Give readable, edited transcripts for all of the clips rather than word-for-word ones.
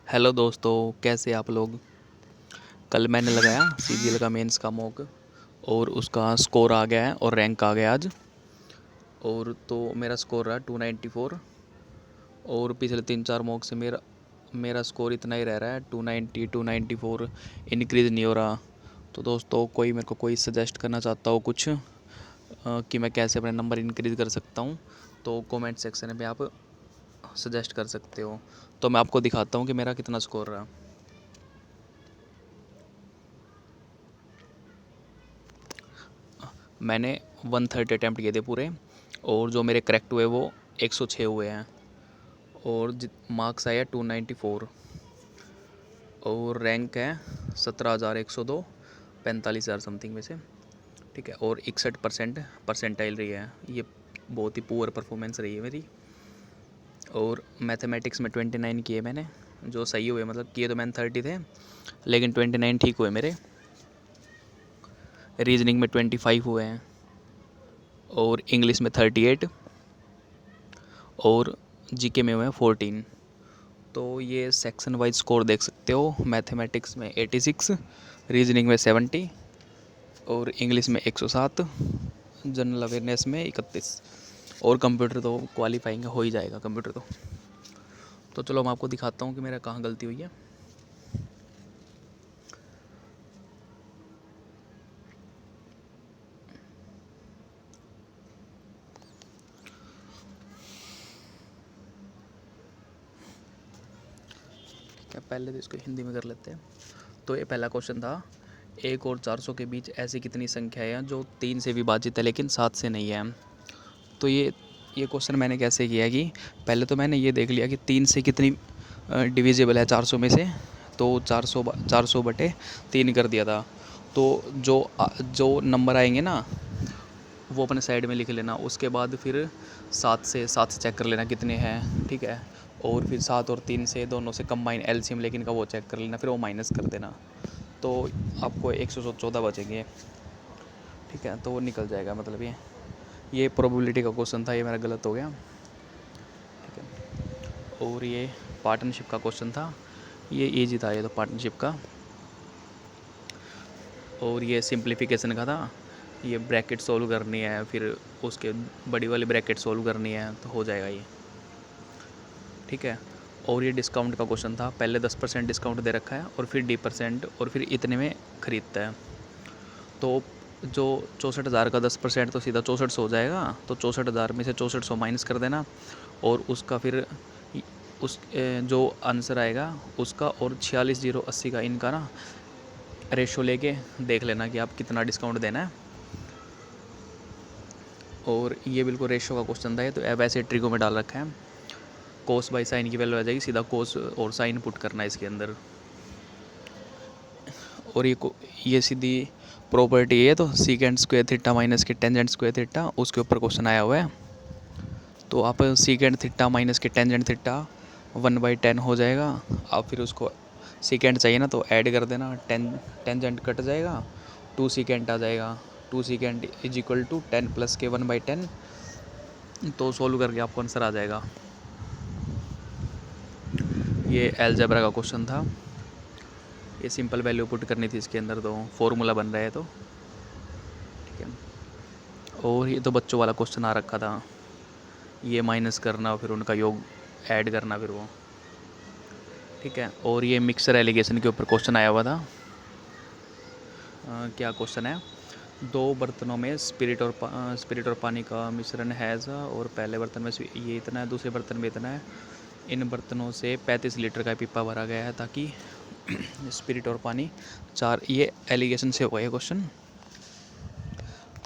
Hello दोस्तों, कैसे आप लोग। कल मैंने लगाया सीजीएल का मेंस का मॉक और उसका स्कोर आ गया है और रैंक आ गया आज। और तो मेरा स्कोर रहा 294 और पिछले 3-4 मॉक से मेरा मेरा स्कोर इतना ही रह रहा है 290 294, इंक्रीज़ नहीं हो रहा। तो दोस्तों कोई मेरे को कोई सजेस्ट करना चाहता हो कुछ कि मैं कैसे अपने नंबर इंक्रीज़ कर सकता हूँ, तो कमेंट सेक्शन में आप सजेस्ट कर सकते हो। तो मैं आपको दिखाता हूँ कि मेरा कितना स्कोर रहा। मैंने 130 अटैम्प्ट किए थे पूरे और जो मेरे करेक्ट हुए वो 106 हुए हैं और मार्क्स आया 294 और रैंक है 17,102, 45,000 समथिंग में से। ठीक है, और 61% परसेंटाइल रही है। ये बहुत ही पुअर परफॉर्मेंस रही है मेरी। और मैथमेटिक्स में 29 किए मैंने, जो सही हुए, मतलब किए तो मैंने 30 थे लेकिन 29 ठीक हुए मेरे। रीजनिंग में 25 हुए हैं और इंग्लिश में 38 और जीके में हुए हैं 14। तो ये सेक्शन वाइज स्कोर देख सकते हो। मैथमेटिक्स में 86, रीजनिंग में 70 और इंग्लिश में 107, जनरल अवेयरनेस में 31। और कंप्यूटर तो क्वालिफाइंग हो ही जाएगा कंप्यूटर तो चलो मैं आपको दिखाता हूँ कि मेरा कहाँ गलती हुई है। ठीक है, पहले तो इसको हिंदी में कर लेते हैं। तो ये पहला क्वेश्चन था, 1 और 400 के बीच ऐसी कितनी संख्या है जो 3 से विभाजित है लेकिन 7 से नहीं है। तो ये क्वेश्चन मैंने कैसे किया कि पहले तो मैंने ये देख लिया कि 3 से कितनी डिविजिबल है 400 में से। तो 400 बटे 3 कर दिया था। तो जो नंबर आएंगे ना वो अपने साइड में लिख लेना। उसके बाद फिर 7 से चेक कर लेना कितने हैं। ठीक है, और फिर 7 और 3 से दोनों से कंबाइन एलसीएम लेकिन का वो चेक कर लेना, फिर वो माइनस कर देना। तो आपको 114 बचेंगे। ठीक है, तो वो निकल जाएगा। मतलब ये प्रोबेबिलिटी का क्वेश्चन था, ये मेरा गलत हो गया। ठीक है, और ये पार्टनरशिप का क्वेश्चन था, ये इजी था ये तो पार्टनरशिप का। और ये सिंप्लीफिकेशन का था, ये ब्रैकेट सोल्व करनी है, फिर उसके बड़ी वाली ब्रैकेट सोल्व करनी है, तो हो जाएगा ये। ठीक है, और ये डिस्काउंट का क्वेश्चन था, पहले 10% डिस्काउंट दे रखा है और फिर D% और फिर इतने में ख़रीदता है। तो जो 64,000 का 10% तो सीधा 6400 हो जाएगा। तो 64,000 में से 6400 माइनस कर देना और उसका फिर उस जो आंसर आएगा उसका और 46,080 का इनका ना रेशो लेके देख लेना कि आप कितना डिस्काउंट देना है। और ये बिल्कुल रेशो का क्वेश्चन था ये, तो वैसे ट्रिको में डाल रखा है। कोस बाई साइन की वैल्यू आ जाएगी, सीधा कोस और साइन पुट करना है इसके अंदर। और ये सीधी प्रॉपर्टी है, तो सीकेंड स्क्वायर थीटा माइनस के टेंजेंट स्क्वायर थीटा, उसके ऊपर क्वेश्चन आया हुआ है। तो आप सीकेंड थीटा माइनस के टेंजेंट थीटा 1/10 हो जाएगा। आप फिर उसको सीकेंड चाहिए ना तो ऐड कर देना, टेंजेंट कट जाएगा, 2 सीकेंड आ जाएगा। 2 second is equal to 10 plus के 1/10। तो सोल्व करके आपको आंसर आ जाएगा। ये अलजेब्रा का क्वेश्चन था, ये सिंपल वैल्यू पुट करनी थी इसके अंदर, तो फॉर्मूला बन रहा है। तो ठीक है, और ये तो बच्चों वाला क्वेश्चन आ रखा था, ये माइनस करना फिर उनका योग ऐड करना फिर वो। ठीक है, और ये मिक्सर एलिगेशन के ऊपर क्वेश्चन आया हुआ था। क्या क्वेश्चन है, 2 बर्तनों में स्पिरिट और पानी का मिश्रण है ऐसा, और पहले बर्तन में ये इतना है, दूसरे बर्तन में इतना है। इन बर्तनों से 35 लीटर का पीपा भरा गया है ताकि स्पिरिट और पानी 4। ये एलिगेशन से हुआ है क्वेश्चन।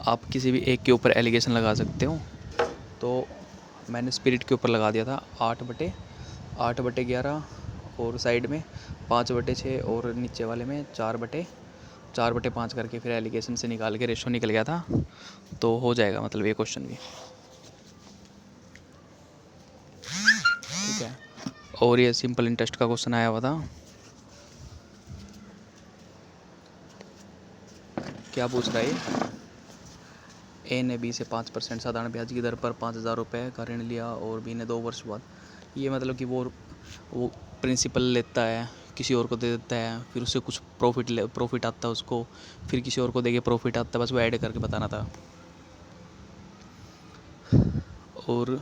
आप किसी भी एक के ऊपर एलिगेशन लगा सकते हो। तो मैंने स्पिरिट के ऊपर लगा दिया था 8/11 और साइड में 5/6 और नीचे वाले में 4/5 करके फिर एलिगेशन से निकाल के रेशो निकल गया था। तो हो जाएगा मतलब ये क्वेश्चन भी। ठीक है, और ये सिंपल इंटरेस्ट का क्वेश्चन आया हुआ था। क्या पूछ रहा है, ए ने बी से 5% साधारण ब्याज की दर पर 5,000 रुपये का ऋण लिया और बी ने 2 वर्ष बाद। ये मतलब कि वो प्रिंसिपल लेता है, किसी और को दे देता है, फिर उससे कुछ प्रॉफिट आता है उसको, फिर किसी और को देके प्रॉफिट आता है, बस वो ऐड करके बताना था। और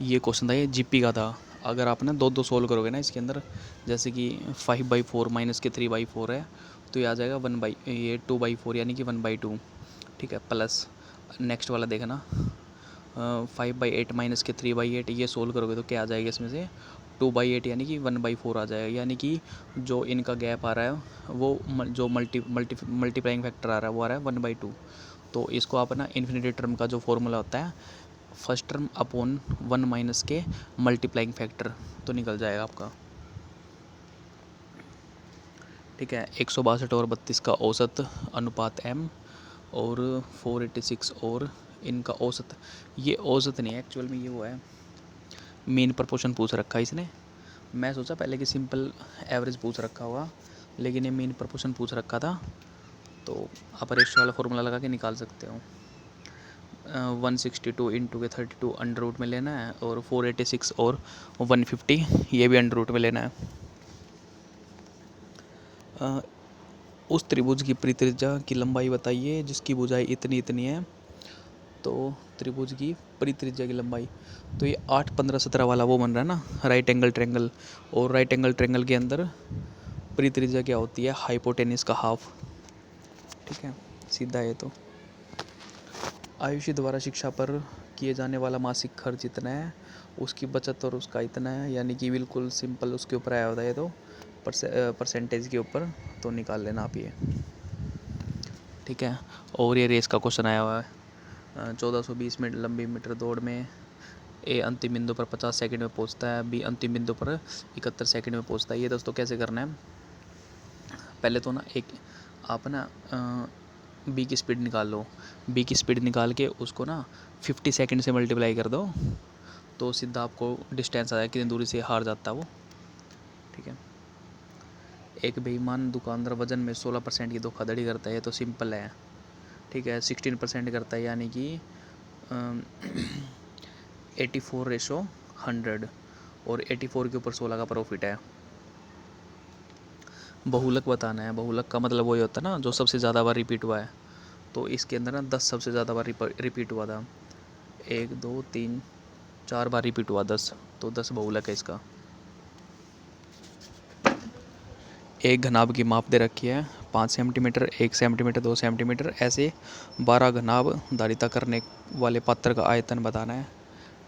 ये क्वेश्चन था, ये जीपी का था। अगर आप ना दो दो सोल्व करोगे ना इसके अंदर, जैसे कि 5/4 माइनस के 3/4 है, तो ये आ जाएगा 2/4 यानी कि 1/2। ठीक है, प्लस नेक्स्ट वाला देखना, 5/8 माइनस के 3/8, ये सोल्व करोगे तो क्या आ जाएगा इसमें से 2/8 यानी कि 1/4 आ जाएगा। यानी कि जो इनका गैप आ रहा है वो जो मल्टीप्लाइंग फैक्टर आ रहा है वो आ रहा है 1/2। तो इसको आप ना इन्फिनिटी टर्म का जो फॉर्मूला होता है, फर्स्ट टर्म अपॉन 1 माइनस के मल्टीप्लाइंग फैक्टर, तो निकल जाएगा आपका। ठीक है, 162 और 32 का औसत अनुपात m, और 486 और इनका औसत, ये औसत नहीं है एक्चुअल में, ये वो है मीन प्रपोर्शन पूछ रखा है इसने। मैं सोचा पहले कि सिंपल एवरेज पूछ रखा होगा, लेकिन ये मीन प्रपोर्शन पूछ रखा था, तो आप रेशियो वाला फॉर्मूला लगा के निकाल सकते हो। 162 इंटू के 32 अंडर रूट में लेना है, और 486 और 150 ये भी अंडर रूट में लेना है। उस त्रिभुज की परित्रिज्या की लंबाई बताइए जिसकी भुजाई इतनी इतनी है। तो त्रिभुज की परित्रिज्या की लंबाई, तो ये 8, 15, 17 वाला वो बन रहा है ना, राइट एंगल ट्रेंगल। और राइट एंगल ट्रेंगल के अंदर परित्रिज्या क्या होती है, हाइपोटेनिस का हाफ। ठीक है, सीधा है। तो आयुषी द्वारा शिक्षा पर किए जाने वाला मासिक खर्च इतना है, उसकी बचत और उसका इतना है, यानी कि बिल्कुल सिंपल उसके ऊपर आया होता है, तो परसेंटेज के ऊपर तो निकाल लेना आप ये। ठीक है, और ये रेस का क्वेश्चन आया हुआ है। 1420 मीटर लंबी मीटर दौड़ में ए अंतिम बिंदु पर 50 सेकंड में पहुंचता है, बी अंतिम बिंदु पर 71 सेकंड में पहुंचता है। ये दोस्तों कैसे करना है, पहले तो ना एक आप ना बी की स्पीड निकाल लो। बी की स्पीड निकाल के उसको ना 50 सेकंड से मल्टीप्लाई कर दो, तो सीधा आपको डिस्टेंस आ जाएगा कितनी दूरी से हार जाता है वो। ठीक है, एक बेईमान दुकानदार वजन में 16% की धोखाधड़ी करता है, ये तो सिंपल है। ठीक है, 16% करता है, यानी कि 84/100, और 84 के ऊपर 16 का प्रॉफिट है। बहुलक बताना है, बहुलक का मतलब वही होता है ना जो सबसे ज़्यादा बार रिपीट हुआ है। तो इसके अंदर ना 10 सबसे ज़्यादा बार रिपीट हुआ था, 1 2 3 4 बार रिपीट हुआ 10, तो 10 बहुलक है इसका। एक घनाभ की माप दे रखी है 5 सेंटीमीटर, 1 सेंटीमीटर, 2 सेंटीमीटर, ऐसे 12 घनाभ धारिता करने वाले पात्र का आयतन बताना है।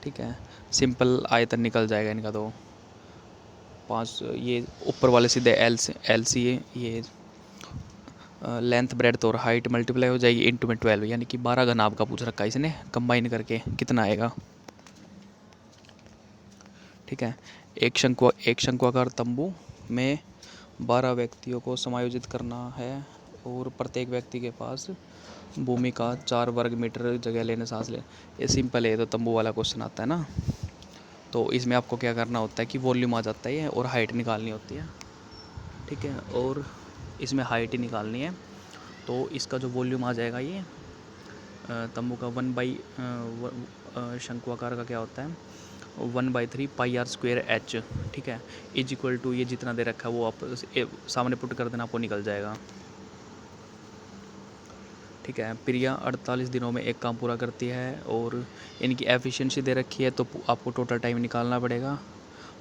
ठीक है, सिंपल आयतन निकल जाएगा इनका। तो 5, ये ऊपर वाले सीधे एल सी है, ये लेंथ ब्रेड्थ और हाइट मल्टीप्लाई हो जाएगी इंटू में 12, यानी कि 12 घनाभ का पूछ रखा है इसने, कंबाइन करके कितना आएगा। ठीक है, एक शंक्वाकार तंबू में 12 व्यक्तियों को समायोजित करना है, और प्रत्येक व्यक्ति के पास भूमि का 4 वर्ग मीटर जगह लेने सांस ले। ये सिंपल है, तो तंबू वाला क्वेश्चन आता है ना। तो इसमें आपको क्या करना होता है कि वॉल्यूम आ जाता है और हाइट निकालनी होती है। ठीक है, और इसमें हाइट ही निकालनी है, तो इसका जो वॉल्यूम आ जाएगा ये तंबू का 1/शंक्वाकार का क्या होता है 1/3 πr² h। ठीक है, इज इक्वल टू ये जितना दे रखा है वो आप सामने पुट कर देना, आपको निकल जाएगा। ठीक है, प्रिया 48 दिनों में एक काम पूरा करती है, और इनकी एफिशिएंसी दे रखी है, तो आपको टोटल टाइम निकालना पड़ेगा,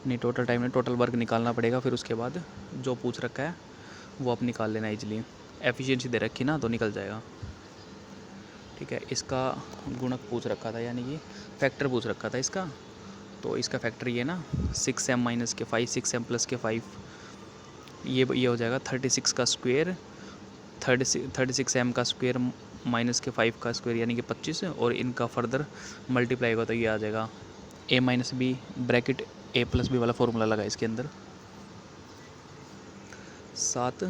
नहीं टोटल टाइम नहीं, टोटल वर्क निकालना पड़ेगा। फिर उसके बाद जो पूछ रखा है वो आप निकाल लेना इजली, एफिशिएंसी दे रखी ना तो निकल जाएगा। ठीक है, इसका गुणक पूछ रखा था, यानी कि फैक्टर पूछ रखा था इसका, तो इसका फैक्टर ये ना 6m माइनस के 5, 6m प्लस के 5, ये हो जाएगा 36 का स्क्वेयर, 36m का स्क्वेयर माइनस के 5 का स्क्वेयर, यानी कि 25, और इनका फर्दर मल्टीप्लाई होगा तो ये आ जाएगा a minus B bracket a plus B वाला फॉर्मूला लगा इसके अंदर। 7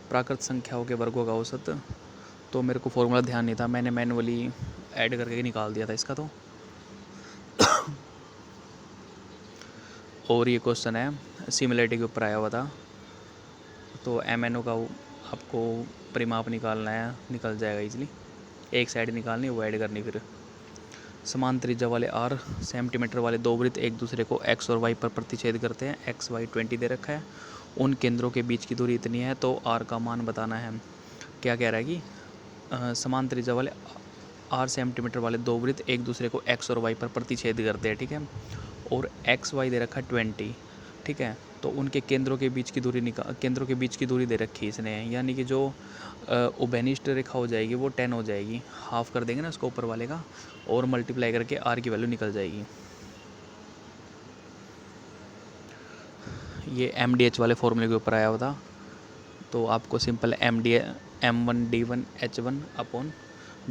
प्राकृत संख्याओं के वर्गों का औसत, तो मेरे को फॉर्मूला ध्यान नहीं था, मैंने मैनुअली ऐड करके निकाल दिया था इसका। तो और ये क्वेश्चन है सिमिलरिटी के ऊपर आया हुआ था, तो MNO का आपको परिमाप निकालना है, निकल जाएगा इजली, एक साइड निकालनी वो ऐड करनी फिर। समान त्रिज्या वाले r सेंटीमीटर वाले दो वृत्त एक दूसरे को x और y पर प्रतिच्छेद करते हैं। x y 20 दे रखा है, उन केंद्रों के बीच की दूरी इतनी है, तो r का मान बताना है। क्या कह रहा है कि समान त्रिज्या वाले r सेंटीमीटर वाले दो वृत्त एक दूसरे को x और y पर प्रतिच्छेद करते हैं, ठीक है, और x y दे रखा है 20, ठीक है, तो उनके केंद्रों के बीच की दूरी दे रखी है इसने, यानी कि जो उभयनिष्ठ रेखा हो जाएगी वो 10 हो जाएगी, हाफ कर देंगे ना उसको ऊपर वाले का, और मल्टीप्लाई करके r की वैल्यू निकल जाएगी। ये MDH वाले फॉर्मूले के ऊपर आया हुआ था, तो आपको simple M1D1H1 upon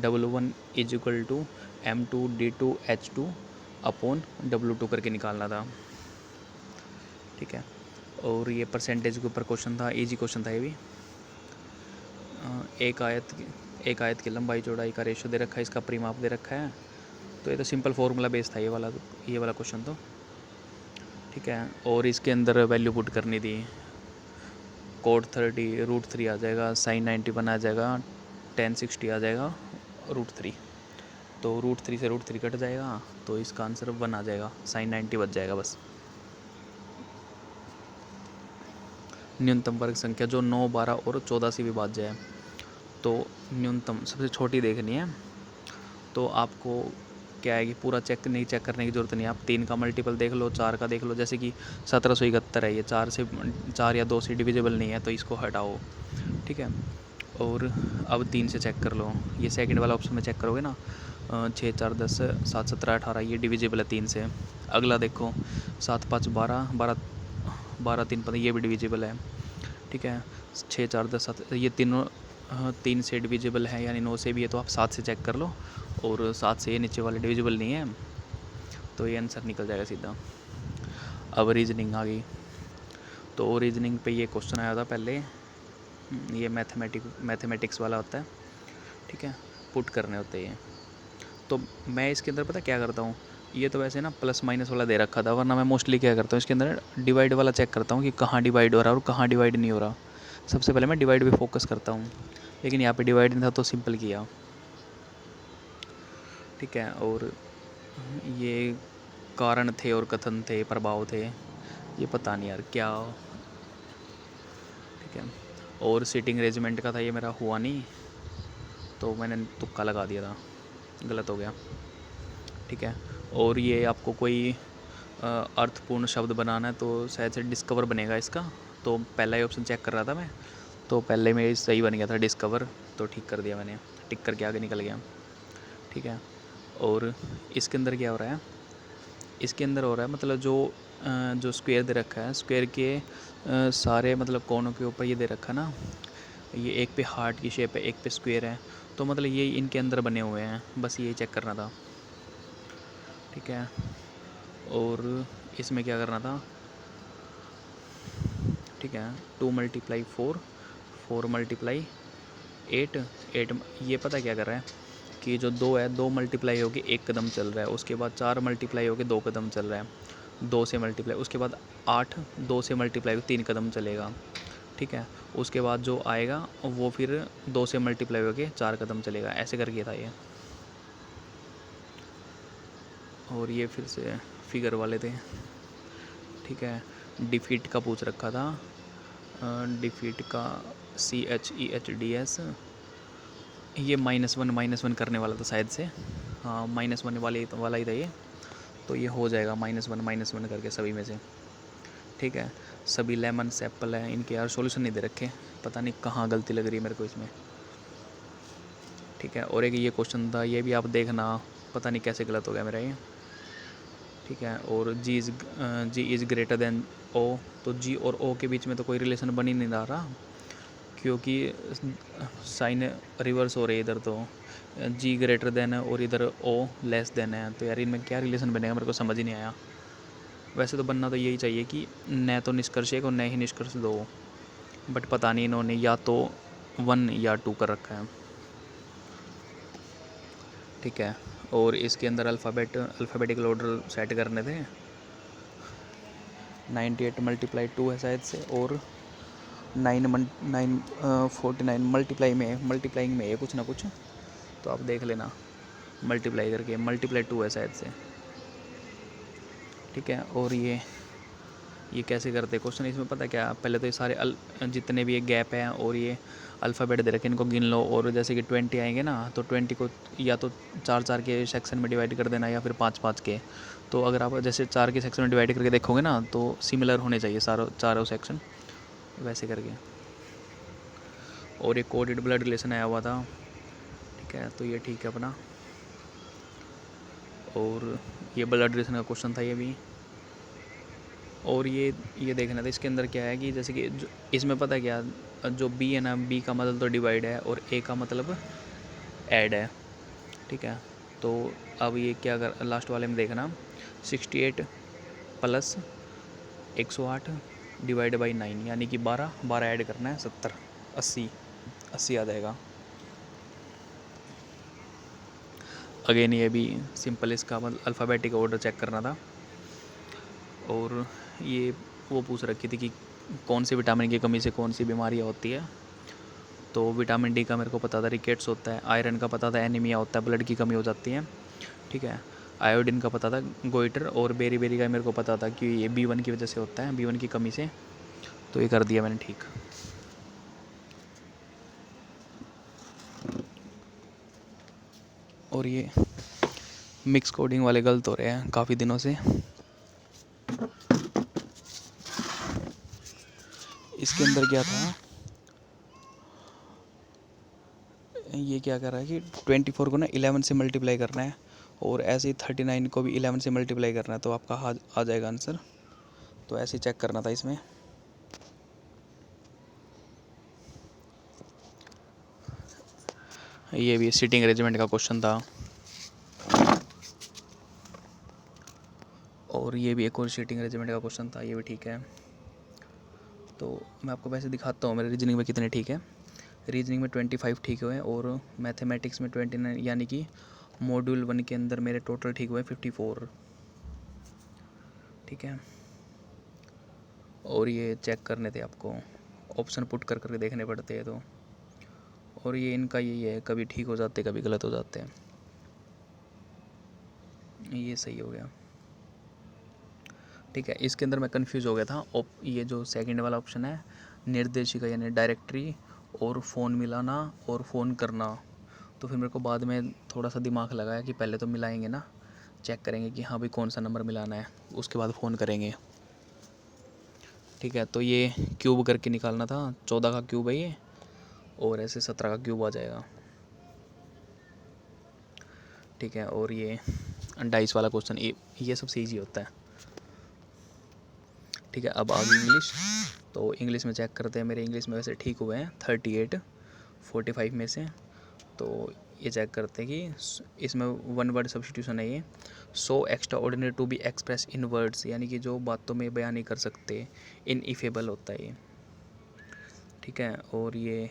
W1 is equal to M2D2H2 upon W2 करके निकालना था, ठीक है। और ये परसेंटेज के ऊपर क्वेश्चन था, इजी क्वेश्चन था ये भी। एक आयत की लंबाई चौड़ाई का रेशो दे रखा है, इसका परिमाप दे रखा है, तो ये तो सिंपल फार्मूला बेस था ये वाला क्वेश्चन तो, ठीक है। और इसके अंदर वैल्यू पुट करनी थी, cot 30 √3 आ जाएगा, sin 91 आ जाएगा, tan 60 आ जाएगा, √3, तो √3 से √3 कट जाएगा, तो इसका आंसर 1 आ जाएगा, sin 90 बच जाएगा बस। न्यूनतम वर्ग संख्या जो 9, 12 और 14 से विभाज्य है, तो न्यूनतम सबसे छोटी देखनी है, तो आपको क्या है कि पूरा चेक करने की ज़रूरत नहीं है, आप 3 का मल्टीपल देख लो, 4 का देख लो, जैसे कि 1771 है, ये 4 या 2 से डिविजिबल नहीं है, तो इसको हटाओ, ठीक है। और अब 3 से चेक कर लो, ये सेकंड वाला ऑप्शन में चेक करोगे ना, 6 4 10 7 17 18, ये डिविजिबल है 3 से। अगला देखो 7 5 12 12 3 15, ये भी डिविजिबल है, ठीक है। 6 4 10 7, ये तीनों 3 से डिविजिबल है, यानी 9 से भी है, तो आप 7 से चेक कर लो, और 7 से ये नीचे वाले डिविजिबल नहीं है, तो ये आंसर निकल जाएगा सीधा। अब रीजनिंग आ गई, तो रीजनिंग पे ये क्वेश्चन आया था पहले, ये मैथमेटिक्स वाला होता है, ठीक है, पुट करने होते हैं। तो मैं इसके अंदर पता क्या करता हूँ, ये तो वैसे ना प्लस माइनस वाला दे रखा था, वरना मैं मोस्टली क्या करता हूँ इसके अंदर डिवाइड वाला चेक करता हूँ कि कहाँ डिवाइड हो रहा है और कहाँ डिवाइड नहीं हो रहा। सबसे पहले मैं डिवाइड पे फोकस करता हूँ, लेकिन यहाँ पे डिवाइड नहीं था तो सिंपल किया, ठीक है। और ये कारण थे और कथन थे, प्रभाव थे, ये पता नहीं यार क्या, ठीक है। और सीटिंग अरेंजमेंट का था, ये मेरा हुआ नहीं, तो मैंने तुक्का लगा दिया था, गलत हो गया, ठीक है। और ये आपको कोई अर्थपूर्ण शब्द बनाना है, तो शायद से डिस्कवर बनेगा इसका, तो पहला ही ऑप्शन चेक कर रहा था मैं, तो पहले में सही बन गया था डिस्कवर, तो ठीक कर दिया मैंने, टिक करके आगे निकल गया, ठीक है। और इसके अंदर क्या हो रहा है, इसके अंदर हो रहा है मतलब जो स्क्वायर दे रखा है, स्क्वायर के सारे मतलब कोनों के ऊपर ये दे रखा ना, ये एक पे हार्ट की शेप है, एक पे स्क्वायर है, तो मतलब ये इनके अंदर बने हुए हैं, बस यही चेक करना था, ठीक है। और इसमें क्या करना था, ठीक है, 2 × 4 4 × 8 8, ये पता क्या कर रहा है कि जो 2 है 2 मल्टीप्लाई होके 1 कदम चल रहा है, उसके बाद 4 मल्टीप्लाई होके 2 कदम चल रहा है, 2 से मल्टीप्लाई, उसके बाद 8 2 से मल्टीप्लाई होकर 3 कदम चलेगा, ठीक है। उसके बाद जो आएगा वो फिर 2 से मल्टीप्लाई होके 4 कदम चलेगा, ऐसे करके था ये। और ये फिर से फिगर वाले थे, ठीक है। डिफीट का पूछ रखा था, डिफीट का CHEHDS, ये -1 करने वाला था शायद से, हाँ -1 वाला ही था ये, तो ये हो जाएगा -1 करके सभी में से, ठीक है। सभी लेमन एप्पल है, इनके यार सॉल्यूशन नहीं दे रखे, पता नहीं कहाँ गलती लग रही है मेरे को इसमें, ठीक है। और एक ये क्वेश्चन था, ये भी आप देखना, पता नहीं कैसे गलत हो गया मेरा ये, ठीक है। और G is greater than O, तो G और O के बीच में तो कोई रिलेशन बन ही नहीं रहा, क्योंकि साइन रिवर्स हो रही है इधर, तो G ग्रेटर देन है और इधर O लेस देन है, तो यार इनमें क्या रिलेशन बनेगा मेरे को समझ ही नहीं आया। वैसे तो बनना तो यही चाहिए कि न तो निष्कर्ष एक और न ही निष्कर्ष 2, बट पता नहीं इन्होंने या तो 1 या 2 कर रखा है, ठीक है। और इसके अंदर अल्फ़ाबेटिकल ऑर्डर सेट करने थे, 98 × 2 है शायद से, और 49 मल्टीप्लाइंग में है कुछ ना कुछ, तो आप देख लेना, मल्टीप्लाई करके, मल्टीप्लाई 2 है शायद से, ठीक है। और ये कैसे करते हैं क्वेश्चन, इसमें पता क्या, पहले तो ये सारे जितने भी ये गैप हैं और ये अल्फ़ाबेट दे रखे हैं, इनको गिन लो, और जैसे कि 20 आएंगे ना, तो 20 को या तो 4-4 के सेक्शन में डिवाइड कर देना या फिर 5-5 के। तो अगर आप जैसे 4 के सेक्शन में डिवाइड करके देखोगे ना, तो सिमिलर होने चाहिए चारों सेक्शन, वैसे करके। और ये कोडेड ब्लड रिलेशन आया हुआ था, ठीक है, तो ये ठीक है अपना। और ये ब्लड रिलेशन का क्वेश्चन था ये भी। और ये देखना था इसके अंदर क्या है कि जैसे कि इसमें पता क्या, जो बी है ना, बी का मतलब तो डिवाइड है और ए का मतलब ऐड है, ठीक है। तो अब ये क्या कर, लास्ट वाले में देखना, 68 प्लस 108 डिवाइड बाई 9, यानी कि 12 ऐड करना है, 70, 80 आ जाएगा। अगेन ये भी सिंपल, इसका मतलब अल्फ़ाबेटिक ऑर्डर चेक करना था। और ये वो पूछ रखी थी कि कौन सी विटामिन की कमी से कौन सी बीमारियाँ होती है। तो विटामिन डी का मेरे को पता था रिकेट्स होता है, आयरन का पता था एनीमिया होता है, ब्लड की कमी हो जाती है, ठीक है। आयोडीन का पता था गोइटर, और बेरी का मेरे को पता था कि ये B1 की वजह से होता है, B1 की कमी से। तो ये कर दिया मैंने ठीक। और ये मिक्स कोडिंग वाले गलत हो रहे हैं काफ़ी दिनों से। इसके अंदर क्या था, ये क्या कर रहा है कि 24 को ना 11 से मल्टीप्लाई करना है, और ऐसे ही 39 को भी 11 से मल्टीप्लाई करना है, तो आपका आ जाएगा आंसर। तो ऐसे ही चेक करना था इसमें। ये भी सीटिंग अरेंजमेंट का क्वेश्चन था। और ये भी एक और सीटिंग अरेंजमेंट का क्वेश्चन था, ये भी ठीक है। तो मैं आपको वैसे दिखाता हूँ मेरे रीजनिंग में कितने ठीक है। रीजनिंग में 25 ठीक हुए, और मैथमेटिक्स में 29, यानी कि मॉड्यूल 1 के अंदर मेरे टोटल ठीक हुए 54, ठीक है। और ये चेक करने थे आपको, ऑप्शन पुट कर करके देखने पड़ते हैं। तो और ये इनका यही है, कभी ठीक हो जाते कभी गलत हो जाते हैं। ये सही हो गया, ठीक है। इसके अंदर मैं कंफ्यूज हो गया था, ये जो सेकंड वाला ऑप्शन है, निर्देशिका यानी डायरेक्टरी, और फ़ोन मिलाना और फ़ोन करना। तो फिर मेरे को बाद में थोड़ा सा दिमाग लगाया कि पहले तो मिलाएंगे ना, चेक करेंगे कि हाँ भाई कौन सा नंबर मिलाना है, उसके बाद फ़ोन करेंगे, ठीक है। तो ये क्यूब करके निकालना था, 14 का क्यूब है ये, और ऐसे 17 का क्यूब आ जाएगा, ठीक है। और ये 22 वाला क्वेश्चन, ये सबसे ईजी होता है, ठीक है। अब आगे इंग्लिश, तो इंग्लिश में चेक करते हैं। मेरे इंग्लिश में वैसे ठीक हुए हैं 38 45 में से। तो ये चेक करते हैं कि इसमें वन वर्ड सब्स्टिट्यूशन है ये, so extraordinary to be express in words, यानी कि जो बातों में बयान नहीं कर सकते, इन इफेबल होता है ये, ठीक है। और ये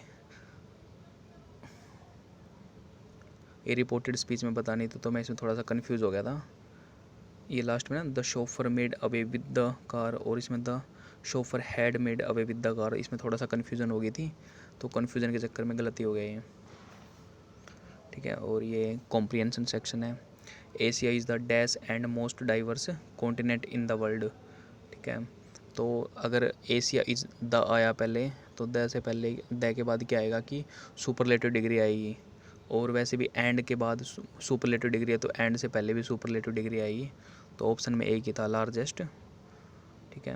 रिपोर्टेड स्पीच में बतानी तो मैं इसमें थोड़ा सा कंफ्यूज हो गया था। ये लास्ट में ना, the chauffeur made away with the car, और इसमें the chauffeur had made away with the car, इसमें थोड़ा सा कन्फ्यूज़न हो गई थी, तो कन्फ्यूज़न के चक्कर में गलती हो गई है, ठीक है। और ये कॉम्प्रिहेंशन सेक्शन है, Asia is the dash and most diverse continent in the world, ठीक है। तो अगर एशिया इज़ द आया पहले, तो द से पहले, द के बाद क्या आएगा कि सुपरलेटिव डिग्री आएगी, और वैसे भी एंड के बाद सुपरलेटिव डिग्री है, तो एंड से पहले भी सुपरलेटिव डिग्री आएगी। तो ऑप्शन में एक ही था, लार्जेस्ट, ठीक है।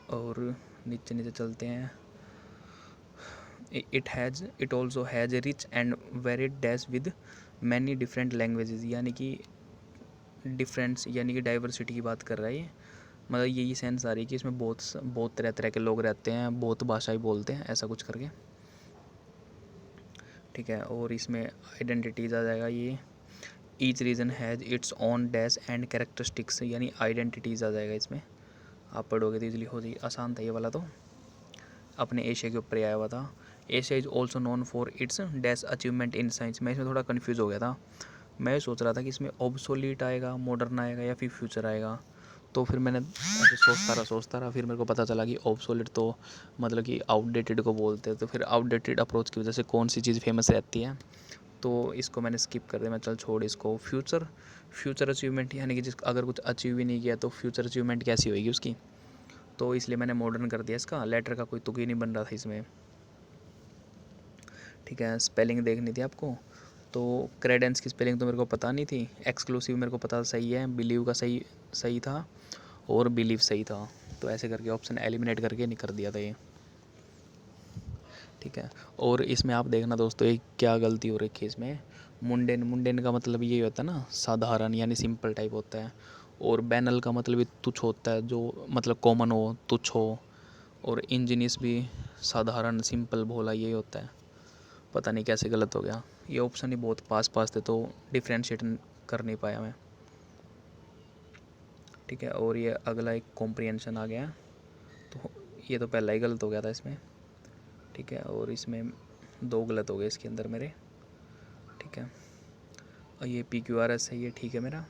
और नीचे नीचे चलते हैं, it also has a rich and varied dash with many different languages, यानी कि डिफरेंस यानी कि डाइवर्सिटी की बात कर रहा है ये, मतलब यही सेंस आ रही है कि इसमें बहुत तरह तरह के लोग रहते हैं, बहुत भाषाएं बोलते हैं, ऐसा कुछ करके, ठीक है। और इसमें आइडेंटिटीज़ आ जाएगा, ये each reason has its own dash and characteristics, यानी आइडेंटिटीज़ आ जाएगा इसमें। आप पढ़ोगे तो इजली हो जाएगी, आसान था ये वाला। तो अपने एशिया के ऊपर आया हुआ था, Asia is also known for its dash achievement in science. मैं इसमें थोड़ा कन्फ्यूज़ हो गया था, मैं सोच रहा था कि इसमें ऑब्सोलीट आएगा, मॉडर्न आएगा, या फिर फ्यूचर आएगा। तो फिर मैंने ऐसे सोचता रहा, फिर मेरे को पता चला कि ऑब्सोलीट तो मतलब कि आउटडेटेड को बोलते हैं। तो फिर आउटडेटेड अप्रोच की वजह से कौन सी चीज़ फेमस रहती है, तो इसको मैंने स्किप कर दिया, मैं चल छोड़ इसको। फ्यूचर अचीवमेंट यानी कि जिस अगर कुछ अचीव ही नहीं किया तो फ्यूचर अचीवमेंट कैसी होगी उसकी, तो इसलिए मैंने मॉडर्न कर दिया इसका। लेटर का कोई तुक ही नहीं बन रहा था इसमें। ठीक है, स्पेलिंग देखनी थी आपको, तो क्रेडेंस की स्पेलिंग तो मेरे को पता नहीं थी। एक्सक्लूसिव मेरे को पता सही है, बिलीव का सही सही था और बिलीव सही था, तो ऐसे करके ऑप्शन एलिमिनेट करके नहीं कर दिया था ये। ठीक है, और इसमें आप देखना दोस्तों एक क्या गलती हो रखी है इसमें। मुंडेन का मतलब ये होता है ना साधारण यानी सिंपल टाइप होता है, और बैनल का मतलब भी तुच्छ होता है, जो मतलब कॉमन हो, तुच्छ हो। और इंजीनियस भी साधारण सिंपल भोला यही होता है। पता नहीं कैसे गलत हो गया, ये ऑप्शन ही बहुत पास पास थे तो डिफ्रेंशिएट कर नहीं पाया मैं। ठीक है, और ये अगला एक कॉम्प्रिहेंशन आ गया, तो ये तो पहला ही गलत हो गया था इसमें। ठीक है, और इसमें 2 गलत हो गए इसके अंदर मेरे। ठीक है, और ये PQRS है, ये ठीक है मेरा।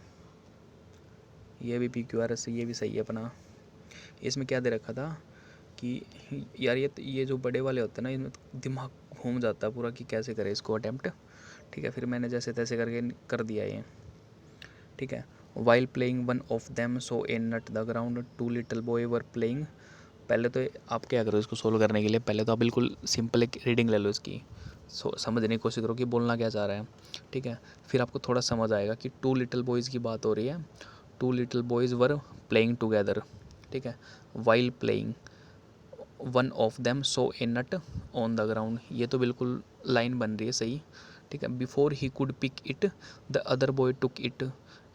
ये भी PQRS है, ये भी सही है अपना। इसमें क्या दे रखा था कि यार ये जो बड़े वाले होते हैं ना, इनमें दिमाग घूम जाता है पूरा कि कैसे करें इसको अटैम्प्ट। ठीक है, फिर मैंने जैसे तैसे करके कर दिया ये। ठीक है, while playing one of them saw a not the ground, 2 little boy were playing. पहले तो आप क्या करो इसको सोल्व करने के लिए, पहले तो आप बिल्कुल सिंपल एक रीडिंग ले लो इसकी, समझने की कोशिश करो कि बोलना क्या चाह रहा है। ठीक है, फिर आपको थोड़ा समझ आएगा कि 2 लिटिल बॉयज़ की बात हो रही है। 2 little boys were playing together. ठीक है, while playing one of them saw a nut on the ground, ये तो बिल्कुल लाइन बन रही है सही। ठीक है, before he could pick it the other boy took it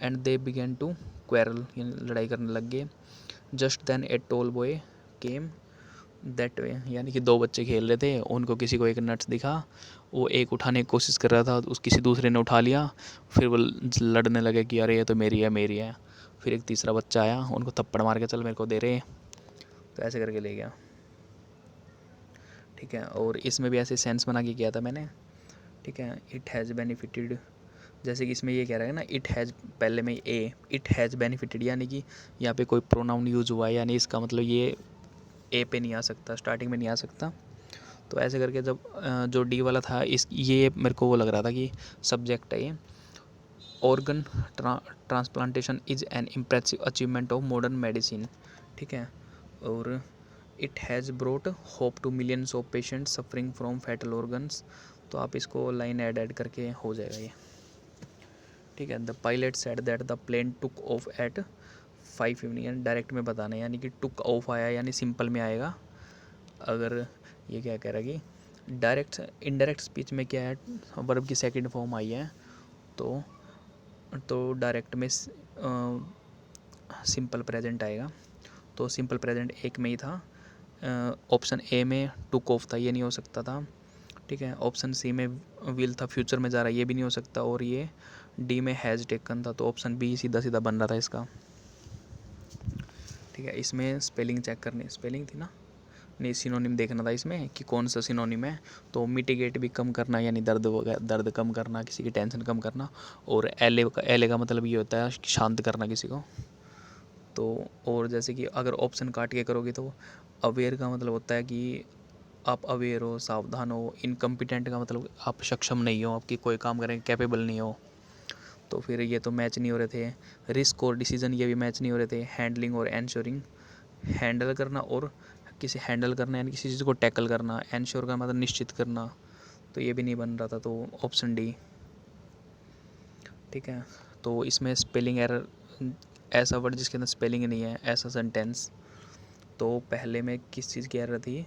and they began to quarrel, लड़ाई करने लग गए। Just then a tall boy came that way, यानी कि 2 बच्चे खेल रहे थे, उनको किसी को एक नट्स दिखा, वो एक उठाने की कोशिश कर रहा था, उस किसी दूसरे ने उठा लिया, फिर वो लड़ने लगे कि अरे ये तो मेरी है मेरी है। फिर एक तीसरा बच्चा आया, उनको थप्पड़ मार के चल मेरे को दे रहे, तो ऐसे करके ले गया। ठीक है, और इसमें भी ऐसे सेंस बना के किया था मैंने। ठीक है, इट हैज़ बेनिफिटेड, जैसे कि इसमें ये कह रहा है ना इट हैज़, पहले में इट हैज़ बेनिफिटेड, यानी कि यहाँ पे कोई प्रोनाउन यूज हुआ है, यानी इसका मतलब ये ए पे नहीं आ सकता, स्टार्टिंग में नहीं आ सकता। तो ऐसे करके जब जो डी वाला था इस ये मेरे को वो लग रहा था कि सब्जेक्ट है ये। Organ transplantation is an impressive achievement of modern medicine. ठीक है, और it has brought hope to millions of patients suffering from fatal organs, तो आप इसको लाइन ऐड करके हो जाएगा ये। ठीक है, the pilot said that the plane took off at 5 evening, direct में बताना है, यानी कि टुक ऑफ आया यानी सिंपल में आएगा। अगर ये क्या कह रहा है कि डायरेक्ट इनडायरेक्ट स्पीच में क्या है, वर्ब की सेकंड फॉर्म आई है, तो डायरेक्ट में सिंपल प्रेजेंट आएगा, तो सिंपल प्रेजेंट एक में ही था। ऑप्शन ए में टुक ऑफ था, ये नहीं हो सकता था। ठीक है, ऑप्शन सी में विल था, फ्यूचर में जा रहा है, ये भी नहीं हो सकता। और ये डी में हैज़ टेकन था, तो ऑप्शन बी सीधा सीधा बन रहा था इसका। ठीक है, इसमें स्पेलिंग चेक करनी, स्पेलिंग थी ना, नहीं सिनोनिम देखना था इसमें कि कौन सा सिनोनिम है। तो मिटिगेट भी कम करना, यानी दर्द कम करना, किसी की टेंशन कम करना। और एले का मतलब ये होता है शांत करना किसी को। तो और जैसे कि अगर ऑप्शन काट के करोगे तो अवेयर का मतलब होता है कि आप अवेयर हो, सावधान हो। इनकम्पिटेंट का मतलब आप सक्षम नहीं हो, आपकी कोई काम करने कैपेबल नहीं हो। तो फिर ये तो मैच नहीं हो रहे थे। रिस्क और डिसीजन ये भी मैच नहीं हो रहे थे। हैंडलिंग और एंश्योरिंग, हैंडल करना और किसी हैंडल करना यानी किसी चीज़ को टैकल करना, एंश्योर का मतलब निश्चित करना, तो ये भी नहीं बन रहा था, तो ऑप्शन डी। ठीक है, तो इसमें स्पेलिंग एरर, ऐसा वर्ड जिसके अंदर स्पेलिंग नहीं है, ऐसा सेंटेंस। तो पहले में किस चीज़ की एरर थी,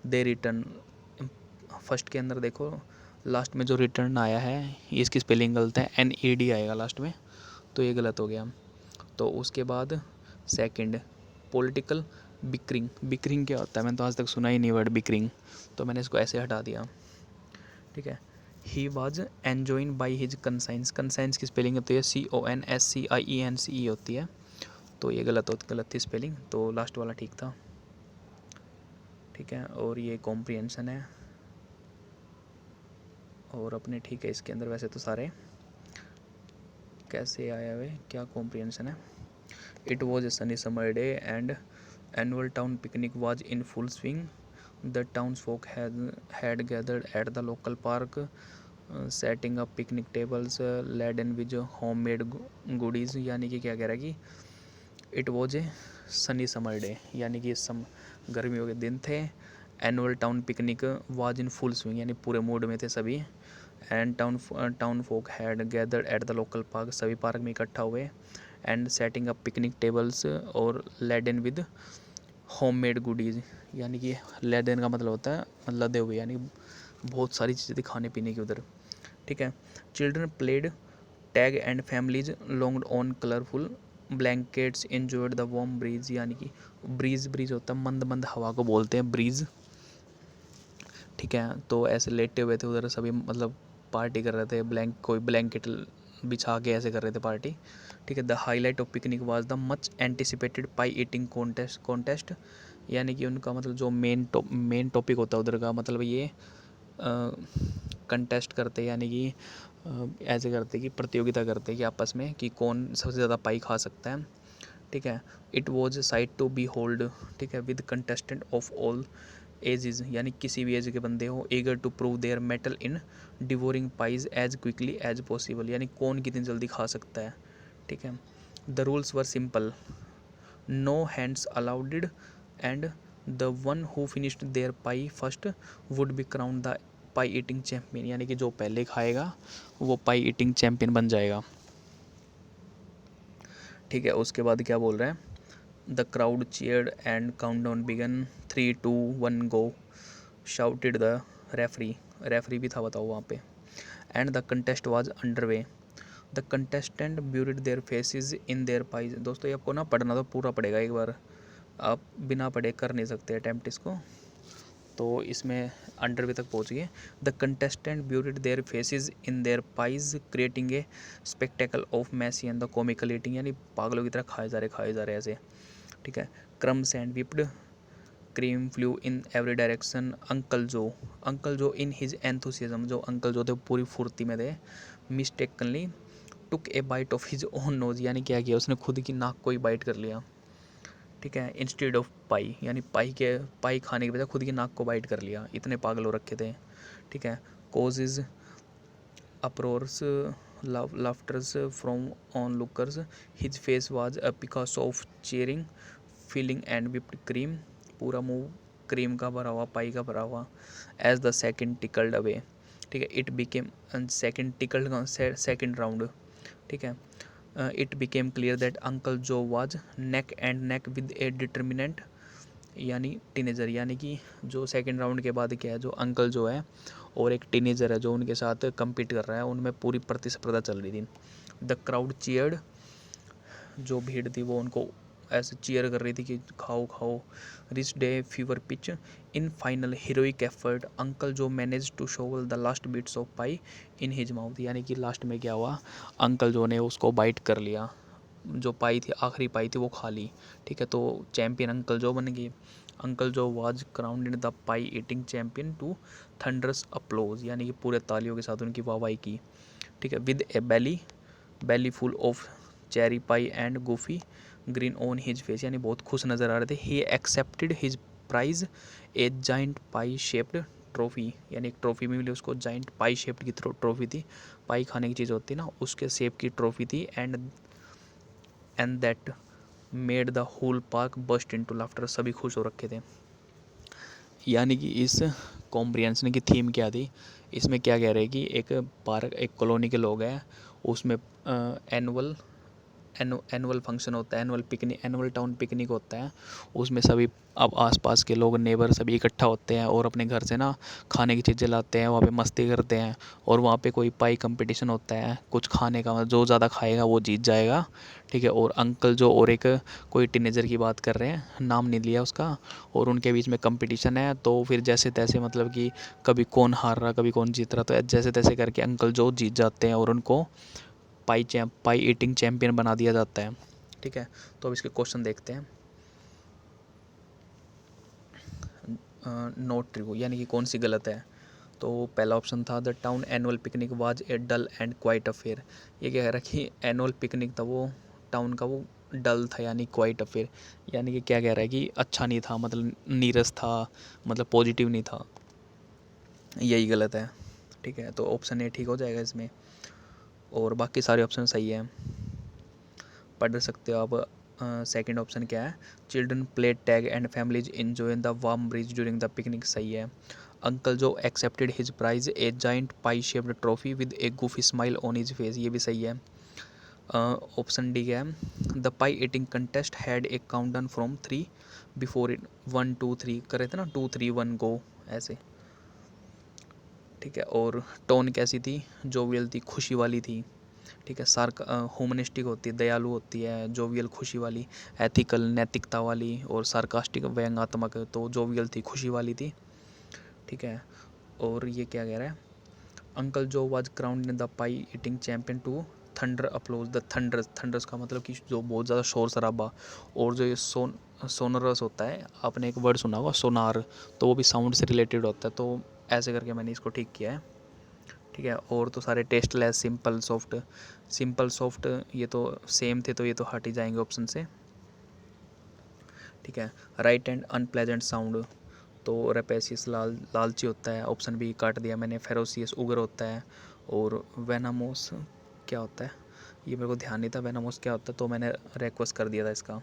दे रिटर्न। फर्स्ट के अंदर देखो लास्ट में जो रिटर्न आया है इसकी स्पेलिंग गलत है, NED आएगा लास्ट में, तो ये गलत हो गया। तो उसके बाद सेकंड पॉलिटिकल बिक्रिंग, बिक्रिंग क्या होता है, मैंने तो आज तक सुना ही नहीं वर्ड बिक्रिंग, तो मैंने इसको ऐसे हटा दिया। ठीक है, he was enjoin by his conscience, conscience की स्पेलिंग होती है CONSCIENCE होती है, तो ये गलत थी स्पेलिंग, तो लास्ट वाला ठीक था। ठीक है, और ये कॉम्प्रिहेंशन है और अपने, ठीक है इसके अंदर वैसे तो सारे कैसे आया हुए, क्या कॉम्प्रिहेंशन है। It was a sunny summer day and annual town picnic was in full swing, the towns folk had gathered at the local park setting up picnic tables laden with homemade goodies, यानी कि क्या कह रहा है कि it was a sunny summer day, यानी कि गर्मियों के दिन थे। Annual town picnic was in full swing, यानी पूरे मूड में थे सभी। And town folk had gathered at the local park, सभी पार्क में इकट्ठा हुए। And setting up picnic tables और लेडन विद होममेड गुडीज़, यानी कि लेडन का मतलब होता है लदे हुए, यानी बहुत सारी चीज़ें थी खाने पीने की उधर। ठीक है। Children played tag and families lounged on colourful blankets enjoyed the warm breeze, यानी कि ब्रीज होता है मंद मंद हवा को बोलते हैं ब्रीज। ठीक है। तो ऐसे लेटे हुए थे उधर सभी, मतलब पार्टी कर रहे थे, कोई ब्लैंकेट बिछा के ऐसे कर रहे थे पार्टी। ठीक है। The highlight of picnic was the much anticipated pi eating contest, यानी कि उनका मतलब जो मेन टॉपिक होता है उधर का, मतलब ये कंटेस्ट करते, यानी कि ऐसे करते कि प्रतियोगिता करते कि आपस में कि कौन सबसे ज़्यादा पाई खा सकता है। ठीक है। It was site to be hold, ठीक है, with contestant of all ages, यानी किसी भी एज के बंदे हो, eager to prove their mettle in devouring pies as quickly as possible, यानी कौन कितनी जल्दी खा सकता है। ठीक है। The rules were simple, no hands allowed and the one who finished their pie first would be crown the pie eating champion, यानी कि जो पहले खाएगा वो पाई ईटिंग चैम्पियन बन जाएगा। ठीक है। उसके बाद क्या बोल रहे हैं, the crowd cheered and countdown began 3 2 1 go shouted the referee भी था बताओ वहाँ पे। And the contest was under way, the contestant buried their faces in their pies. दोस्तों ये आपको ना पढ़ना तो पूरा पड़ेगा, एक बार आप बिना पढ़े कर नहीं सकते अटैम्प्ट इसको। तो इसमें अंडर वे तक पहुँच गए। The contestant buried their faces in their pies creating a spectacle of messy and the comical eating, यानी पागलों की तरह खाए जा रहे ऐसे। ठीक है। Crumbs and whipped cream flew in every direction. Uncle Joe in his enthusiasm, जो अंकल जो थे पूरी फुर्ती में थे, mistakenly took a bite of his own nose, यानी क्या किया उसने खुद की नाक को ही बाइट कर लिया। ठीक है। इंस्टेड ऑफ पाई, यानी पाई खाने के बजाय खुद की नाक को बाइट कर लिया, इतने पागल हो रखे थे। ठीक है। Cause is uproars laughters from on lookers, his face was a Picasso of cherry filling and whipped cream, पूरा मुंह क्रीम का भरा हुआ, पाई का भरा हुआ। As the second tickled away, ठीक है, it became second tickled second round. ठीक है। It became clear that uncle Joe was neck and neck with a determinant, यानी टीनेजर, यानी कि जो सेकंड राउंड के बाद क्या है, जो अंकल जो है और एक टीनेजर है जो उनके साथ compete कर रहा है, उनमें पूरी प्रतिस्पर्धा चल रही थी। द क्राउड चीयर्ड, जो भीड़ थी वो उनको ऐसे चीयर कर रही थी कि खाओ खाओ। Reach the fever pitch in final heroic effort uncle Joe manage to shovel the last bits of pie in his mouth, यानी कि लास्ट में क्या हुआ, अंकल जो ने उसको बाइट कर लिया, जो पाई थी आखिरी पाई थी वो खा ली। ठीक है। तो चैम्पियन अंकल जो बन गई। Uncle Joe was crowned the pie eating champion to thunderous applause, यानी कि पूरे तालियों के साथ उनकी वाहवाही की। ठीक है। With a belly full of cherry pie and goofy grin on his face, यानी बहुत खुश नज़र आ रहे थे। He accepted his prize a giant pie shaped trophy, यानी एक ट्रॉफी में मिली उसको, जाइंट पाई शेप्ड की ट्रॉफी थी, पाई खाने की चीज़ होती है ना उसके शेप की ट्रॉफी थी। And that made the whole park burst into laughter, सभी खुश हो रखे थे। यानी कि इस कॉम्प्रिहेंशन की थीम क्या थी, इसमें क्या कह रहे हैं कि एक पार्क, एक कॉलोनी के लोग हैं, उसमें एनुअल फंक्शन होता है, एनुअल टाउन पिकनिक होता है। उसमें सभी अब आसपास के लोग, नेबर सभी इकट्ठा होते हैं और अपने घर से ना खाने की चीज़ें लाते हैं, वहाँ पे मस्ती करते हैं। और वहाँ पे कोई पाई कंपटीशन होता है कुछ खाने का, जो ज़्यादा खाएगा वो जीत जाएगा। ठीक है। और अंकल जो और एक कोई टीनेजर की बात कर रहे हैं, नाम नहीं लिया उसका, और उनके बीच में कंपटीशन है। तो फिर जैसे तैसे मतलब कि कभी कौन हार रहा कभी कौन जीत रहा, तो जैसे तैसे करके अंकल जो जीत जाते हैं और उनको पाई ईटिंग चैम्पियन बना दिया जाता है। ठीक है। तो अब इसके क्वेश्चन देखते हैं। नोट ट्रू, यानी कि कौन सी गलत है। तो पहला ऑप्शन था the town annual picnic was a dull and quiet affair, ये कह रहा है कि एनुअल पिकनिक था वो टाउन का वो डल था, यानी क्वाइट अफेयर, यानी कि क्या कह रहा है कि अच्छा नहीं था, मतलब नीरस था, मतलब पॉजिटिव नहीं था, यही गलत है। ठीक है, तो ऑप्शन ए ठीक हो जाएगा इसमें, और बाकी सारे ऑप्शन सही हैं, पढ़ सकते हो आप। सेकंड ऑप्शन क्या है, children play tag and families enjoy the warm breeze during the picnic, सही है। Uncle Joe accepted his prize a giant pie shaped trophy with a goofy smile on his face, ये भी सही है। Option D क्या है, the pie eating contest had a countdown from 3 before it 1 2 3 कर रहे थे ना, 2 3 1 गो ऐसे, ठीक है। और टोन कैसी थी, जोवियल थी, खुशी वाली थी, ठीक है। सार्क ह्यूमनिस्टिक होती है, दयालु होती है, जोवियल खुशी वाली, एथिकल नैतिकता वाली, और सार्कास्टिक व्यंग्यात्मक, तो जोवियल थी, खुशी वाली थी, ठीक है। और ये क्या कह रहा है, uncle Joe was crowned in the pie eating champion to thunder applause, the thunders, thunders का मतलब कि जो बहुत ज़्यादा शोर शराबा, और जो ये सोनरस होता है, आपने एक वर्ड सुना होगा सोनार, तो वो भी साउंड से रिलेटेड होता है, तो ऐसे करके मैंने इसको ठीक किया है, ठीक है। और तो सारे tasteless, simple, soft, simple soft ये तो सेम थे, तो ये तो हट ही जाएंगे ऑप्शन से, ठीक है। राइट एंड अनप्लेजेंट साउंड, तो रेपेसियस लालची होता है, ऑप्शन बी काट दिया मैंने। फेरोसियस उग्र होता है, और वेनामोस क्या होता है, ये मेरे को ध्यान नहीं था वेनामोस क्या होता है, तो मैंने रिक्वेस्ट कर दिया था इसका,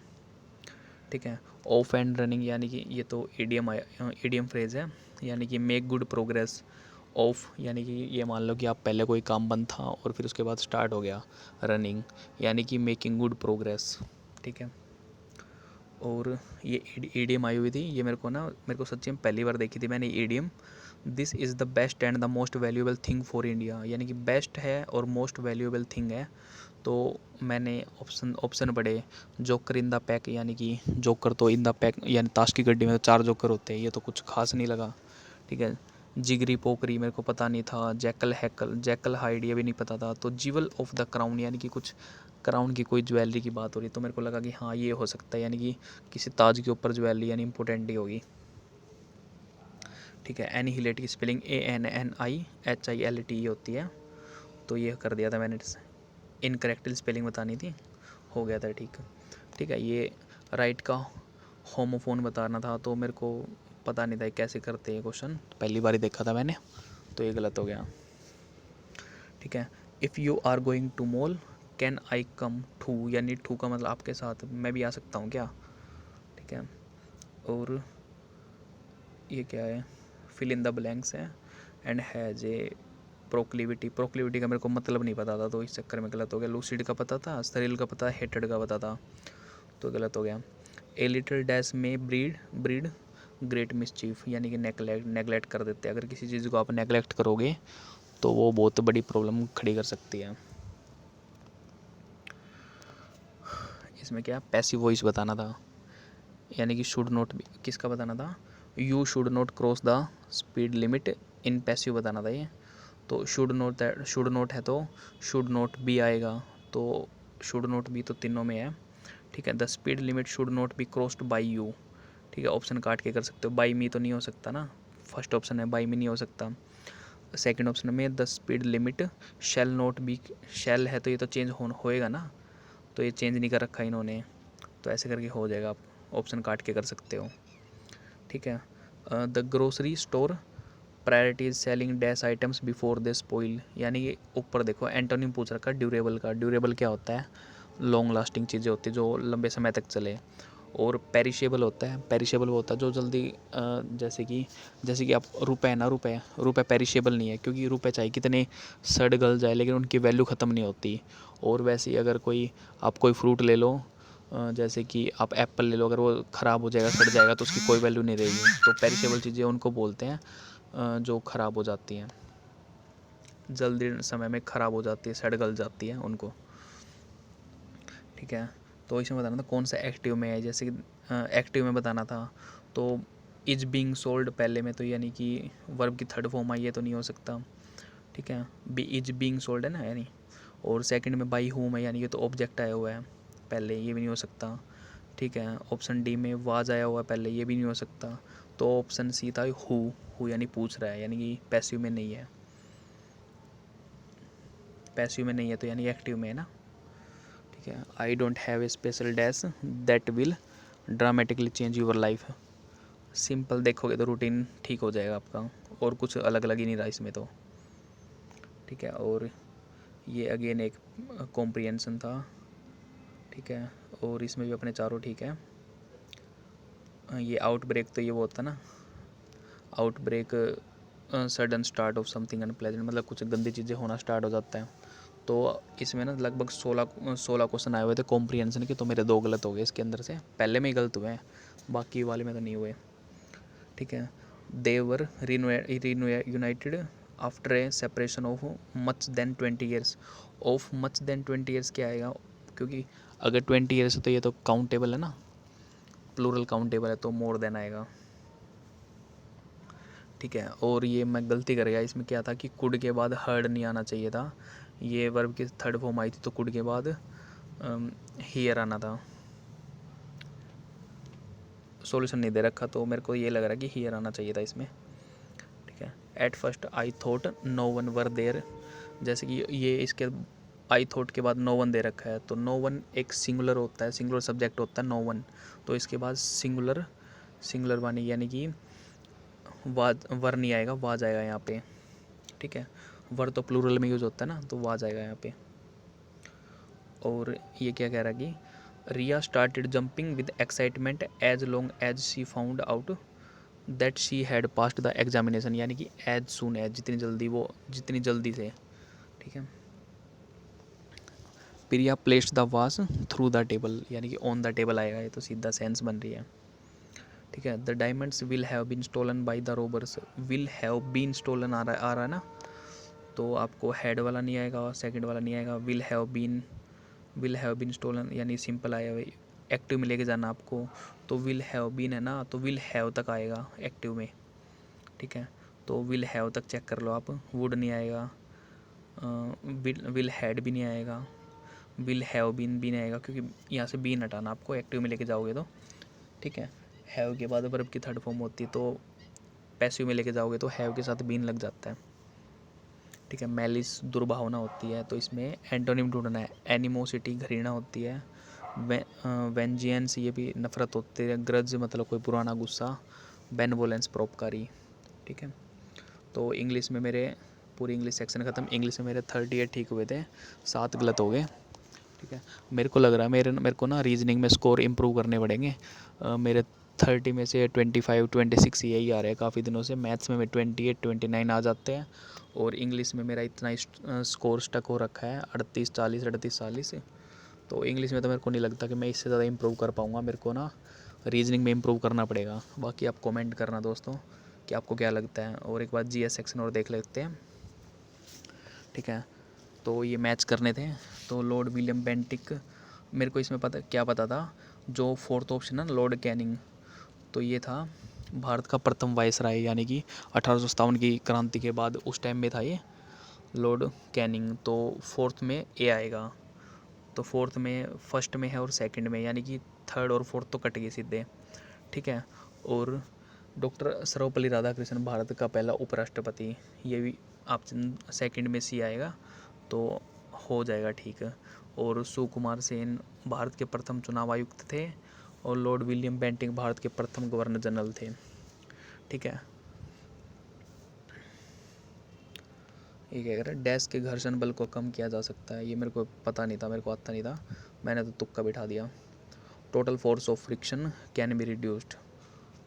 ठीक है। ऑफ एंड रनिंग, यानी कि ये तो ईडियम फ्रेज है, यानी कि मेक गुड प्रोग्रेस। ऑफ यानी कि ये मान लो कि आप पहले कोई काम बंद था और फिर उसके बाद स्टार्ट हो गया रनिंग, यानी कि मेकिंग गुड प्रोग्रेस, ठीक है। और ये ईडीएम आई हुई थी, ये मेरे को सच्ची में पहली बार देखी थी मैंने EDM. This is the best and the most valuable thing for India, यानी कि बेस्ट है और मोस्ट वैल्यूएबल थिंग है, तो मैंने ऑप्शन पढ़े, जोकर इन द पैक, यानी कि जोकर तो इन द पैक यानी ताश की गड्डी में तो 4 जोकर होते हैं, ये तो कुछ खास नहीं लगा, ठीक है। जिगरी पोकरी मेरे को पता नहीं था, जैकल हाइड ये भी नहीं पता था, तो जिवल ऑफ द क्राउन, यानी कि कुछ क्राउन की कोई ज्वेलरी की बात हो रही, तो मेरे को लगा कि हाँ ये हो सकता है, यानी कि किसी ताज के ऊपर ज्वेलरी यानी इंपॉर्टेंट ही होगी, ठीक है। एनीहिलेट की स्पेलिंग ANNIHILET होती है, तो ये कर दिया था मैंने, इनकरेक्ट स्पेलिंग बतानी थी, हो गया था ठीक, ठीक है। ये राइट का होमोफोन बताना था, तो मेरे को पता नहीं था कैसे करते हैं क्वेश्चन, पहली बार ही देखा था मैंने, तो ये गलत हो गया, ठीक है। If you are going to mall can I come too, यानी टू का मतलब आपके साथ मैं भी आ सकता हूँ क्या, ठीक है। और ये क्या है, फिल इन द ब्लैंक्स है, एंड हैज ए प्रोक्लिविटी का मेरे को मतलब नहीं पता था, तो इस चक्कर में गलत हो गया। लूसिड का पता था, सरिल का पता, हेटेड का पता था, तो गलत हो गया। ए लिटिल डैश में ब्रीड ग्रेट मिसचीफ, यानी कि नेगलेक्ट कर देते हैं, अगर किसी चीज़ को आप नेगलेक्ट करोगे तो वो बहुत बड़ी प्रॉब्लम खड़ी कर सकती है। इसमें क्या पैसिव वॉइस बताना था, यानी कि शुड नॉट बी किसका बताना था, you should not cross the speed limit in passive बताना था ये, तो शुड नॉट है तो शुड नॉट बी आएगा, तो शुड नॉट बी तो तीनों में है, ठीक है। The speed limit should not be crossed by you, ठीक है। ऑप्शन काट के कर सकते हो, बाई मी तो नहीं हो सकता ना, फर्स्ट ऑप्शन है बाई मी नहीं हो सकता। सेकंड ऑप्शन में the speed limit shall not be, shall है तो ये तो चेंज होएगा ना, तो ये चेंज नहीं कर रखा इन्होंने, तो ऐसे करके हो जाएगा, आप ऑप्शन काट के कर सकते हो, ठीक है। The grocery store priorities selling dash items before they spoil, यानी कि ऊपर देखो एंटोनिम पूछ रखा है ड्यूरेबल का, ड्यूरेबल क्या होता है, लॉन्ग लास्टिंग चीज़ें होती है जो लंबे समय तक चले, और पेरिशेबल होता है, पेरिशेबल वो होता है जो जल्दी जैसे कि आप रुपए पेरिशेबल नहीं है, क्योंकि रुपए चाहे कितने सड़ गल जाए लेकिन उनकी वैल्यू ख़त्म नहीं होती। और वैसे ही अगर आप कोई फ्रूट ले लो, जैसे कि आप एप्पल ले लो, अगर वो ख़राब हो जाएगा, सड़ जाएगा, तो उसकी कोई वैल्यू नहीं रहेगी, तो पेरिशेबल चीज़ें उनको बोलते हैं जो ख़राब हो जाती हैं, जल्दी समय में ख़राब हो जाती है, सड़ गल जाती है उनको, ठीक है। तो इसमें बताना था कौन सा एक्टिव में है, जैसे कि एक्टिव में बताना था, तो इज बीइंग सोल्ड पहले में, तो यानी कि वर्ब की थर्ड फॉर्म आई है, तो नहीं हो सकता, ठीक है। बी इज बीइंग सोल्ड है ना, यानी, और सेकंड में बाई होम है, यानी ये तो ऑब्जेक्ट आया हुआ है पहले, ये भी नहीं हो सकता, ठीक है। ऑप्शन डी में वाज आया हुआ है पहले, ये भी नहीं हो सकता, तो ऑप्शन सी था हु यानी पूछ रहा है, यानी कि पैसिव में नहीं है, पैसिव में नहीं है तो यानी एक्टिव में है ना, ठीक है। I don't have a special dash that will dramatically change your life, simple देखोगे तो रूटीन ठीक हो जाएगा आपका, और कुछ अलग अलग ही नहीं रहा इसमें तो, ठीक है। और ये अगेन एक कॉम्प्रिहेंशन था, ठीक है। और इसमें भी अपने चारों ठीक है। ये आउटब्रेक तो ये वो होता है ना, outbreak sudden start of something unpleasant, मतलब कुछ गंदी चीज़ें होना स्टार्ट हो जाता है। तो इसमें ना लगभग 16 क्वेश्चन आए हुए थे कॉम्प्रिहेंशन के, तो मेरे 2 गलत हो गए इसके अंदर से, पहले में ही गलत हुए हैं, बाकी वाले में तो नहीं हुए, ठीक है। They were united after a separation of much then 20 years. Of much then 20 years क्या आएगा, क्योंकि अगर 20 ईयर्स है तो ये तो काउंटेबल है ना, प्लूरल काउंटेबल है, तो मोर देन आएगा, ठीक है। और ये मैं गलती कर गया, इसमें क्या था कि कुड के बाद हर्ड नहीं आना चाहिए था, ये वर्ब की थर्ड फॉर्म आई थी, तो कुड के बाद हियर आना था। सॉल्यूशन नहीं दे रखा, तो मेरे को ये लग रहा है कि हियर आना चाहिए था इसमें, ठीक है। At first I thought no one were there, जैसे कि ये इसके आई थॉट के बाद नो वन दे रखा है, तो नो वन एक सिंगुलर होता है, सिंगुलर सब्जेक्ट होता है नो वन, तो इसके बाद सिंगुलर वानी, यानी कि वाज वर नहीं आएगा, वाज आएगा यहाँ पे, ठीक है। वर तो प्लूरल में यूज़ होता है ना, तो वाज आएगा यहाँ पे। और ये क्या कह रहा है कि Riya started jumping with excitement as long as she found out that she had passed the examination, यानी कि एज सून एज, जितनी जल्दी से, ठीक है। प्रिया प्लेस्ड द वास थ्रू द टेबल, यानी कि ऑन द टेबल आएगा, ये तो सीधा सेंस बन रही है, ठीक है। The diamonds will have been stolen by the robbers, will have been stolen आ रहा है ना, तो आपको हेड वाला नहीं आएगा और सेकंड वाला नहीं आएगा, विल हैव बीन स्टोलन यानी सिंपल आया भाई, एक्टिव में लेके जाना आपको, तो विल हैव बीन है ना, तो विल हैव तक आएगा एक्टिव में, ठीक है। तो विल हैव तक चेक कर लो आप, वुड नहीं आएगा, विल हैड भी नहीं आएगा, विल हैव बीन भी नहीं आएगा, क्योंकि यहाँ से बीन हटाना आपको, एक्टिव में लेके जाओगे तो, ठीक है। हैव के बाद वर्ब की थर्ड फॉर्म होती है, तो पैसिव में लेके जाओगे तो हैव के साथ बीन लग जाता है, ठीक है। मैलिस दुर्भावना होती है, तो इसमें एंटोनिम ढूंढना है, एनिमोसिटी घृणा होती है, वेंजियंस ये भी नफरत होती है, ग्रज मतलब कोई पुराना गुस्सा, बेनवोलेंस परोपकारी, ठीक है। तो इंग्लिश में मेरे पूरी इंग्लिश सेक्शन ख़त्म, इंग्लिश में मेरे 38 ठीक हुए थे, 7 गलत हो गए, ठीक है। मेरे को लग रहा है मेरे को ना रीजनिंग में स्कोर इम्प्रूव करने पड़ेंगे, मेरे 30 में से 25 26 यही आ रहे हैं काफ़ी दिनों से, मैथ्स में 28 29 आ जाते हैं, और इंग्लिश में मेरा इतना स्कोर स्टक हो रखा है 38 40 तो इंग्लिश में तो मेरे को नहीं लगता कि मैं इससे ज़्यादा इम्प्रूव कर पाऊँगा, मेरे को ना रीजनिंग में इम्प्रूव करना पड़ेगा। बाकी आप कमेंट करना दोस्तों कि आपको क्या लगता है, और एक बार जीएस सेक्शन और देख लेते हैं, ठीक है। तो ये मैच करने थे, तो लॉर्ड विलियम बेंटिक, मेरे को इसमें क्या पता था, जो फोर्थ ऑप्शन है ना लॉर्ड कैनिंग, तो ये था भारत का प्रथम वायसराय, यानी कि 1857 की क्रांति के बाद उस टाइम में था ये लॉर्ड कैनिंग, तो फोर्थ में ए आएगा, तो फोर्थ में फर्स्ट में है और सेकंड में, यानी कि थर्ड और फोर्थ तो कट गए सीधे, ठीक है। और डॉक्टर सर्वपल्ली राधाकृष्णन भारत का पहला उपराष्ट्रपति, ये भी आप सेकंड में सी आएगा, तो हो जाएगा ठीक है। और सुकुमार सेन भारत के प्रथम चुनाव आयुक्त थे, और लॉर्ड विलियम बेंटिक भारत के प्रथम गवर्नर जनरल थे, ठीक है। ये क्या कह रहा है, डैश के घर्षण बल को कम किया जा सकता है, ये मेरे को पता नहीं था, मेरे को आता नहीं था, मैंने तो तुक्का बिठा दिया। Total force of friction can be reduced,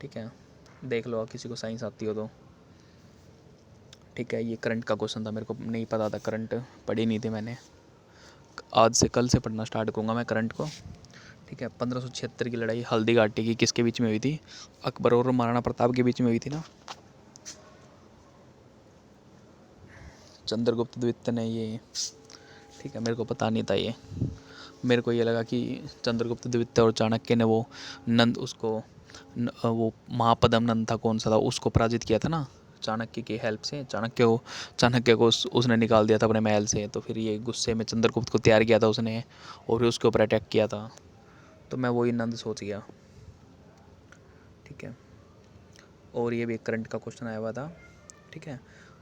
ठीक है, देख लो किसी को साइंस आती हो तो, ठीक है। ये करंट का क्वेश्चन था, मेरे को नहीं पता था, करंट पढ़ी नहीं थी मैंने, आज से कल से पढ़ना स्टार्ट करूँगा मैं करंट को, ठीक है। 1576 की लड़ाई हल्दी घाटी की किसके बीच में हुई थी, अकबर और महाराणा प्रताप के बीच में हुई थी ना, चंद्रगुप्त द्वितीय ने ये, ठीक है, मेरे को पता नहीं था ये, मेरे को ये लगा कि चंद्रगुप्त द्वितीय और चाणक्य ने वो नंद उसको वो महापद्म नंद था कौन सा था, उसको पराजित किया था ना चाणक्य की हेल्प से, चाणक्य को उसने निकाल दिया था अपने महल से, तो फिर ये गुस्से में चंद्रगुप्त को तैयार किया था उसने, और फिर उसके ऊपर अटैक किया था, तो मैं वही नंद सोच गया, ठीक है। और ये भी एक करंट का क्वेश्चन आया हुआ था, ठीक है।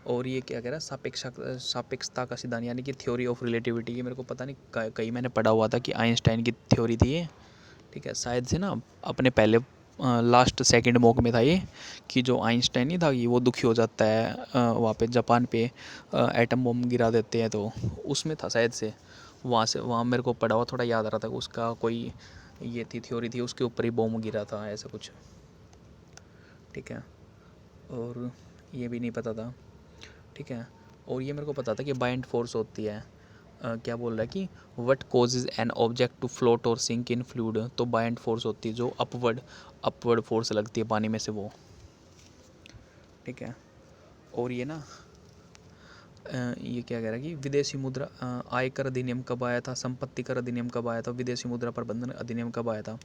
और ये क्या कह रहा है, सापेक्षता का सिद्धांत, यानी कि थ्योरी ऑफ रिलेटिविटी, ये मेरे को पता नहीं कहीं मैंने पढ़ा हुआ था कि आइंस्टाइन की थ्योरी थी ये, ठीक है। शायद से ना अपने पहले लास्ट सेकंड मॉक में था ये, कि जो आइंस्टाइन नहीं था कि वो दुखी हो जाता है वहाँ पे जापान पे एटम बम गिरा देते हैं, तो उसमें था शायद से। वहाँ मेरे को पढ़ा हुआ थोड़ा याद आ रहा था, उसका कोई ये थी थ्योरी थी, उसके ऊपर ही बम गिरा था ऐसा कुछ। ठीक है, और ये भी नहीं पता था। ठीक है, और ये मेरे को पता था कि बाइंड फोर्स होती है। क्या बोल रहा है कि what causes an object to float और सिंक इन फ्लूइड, तो बाइंड फोर्स होती है जो अपवर्ड फोर्स लगती है पानी में से वो। ठीक है, और ये ना ये क्या कह रहा है कि विदेशी मुद्रा आयकर अधिनियम कब आया था, संपत्ति कर अधिनियम कब आया था, विदेशी मुद्रा प्रबंधन अधिनियम कब आया था।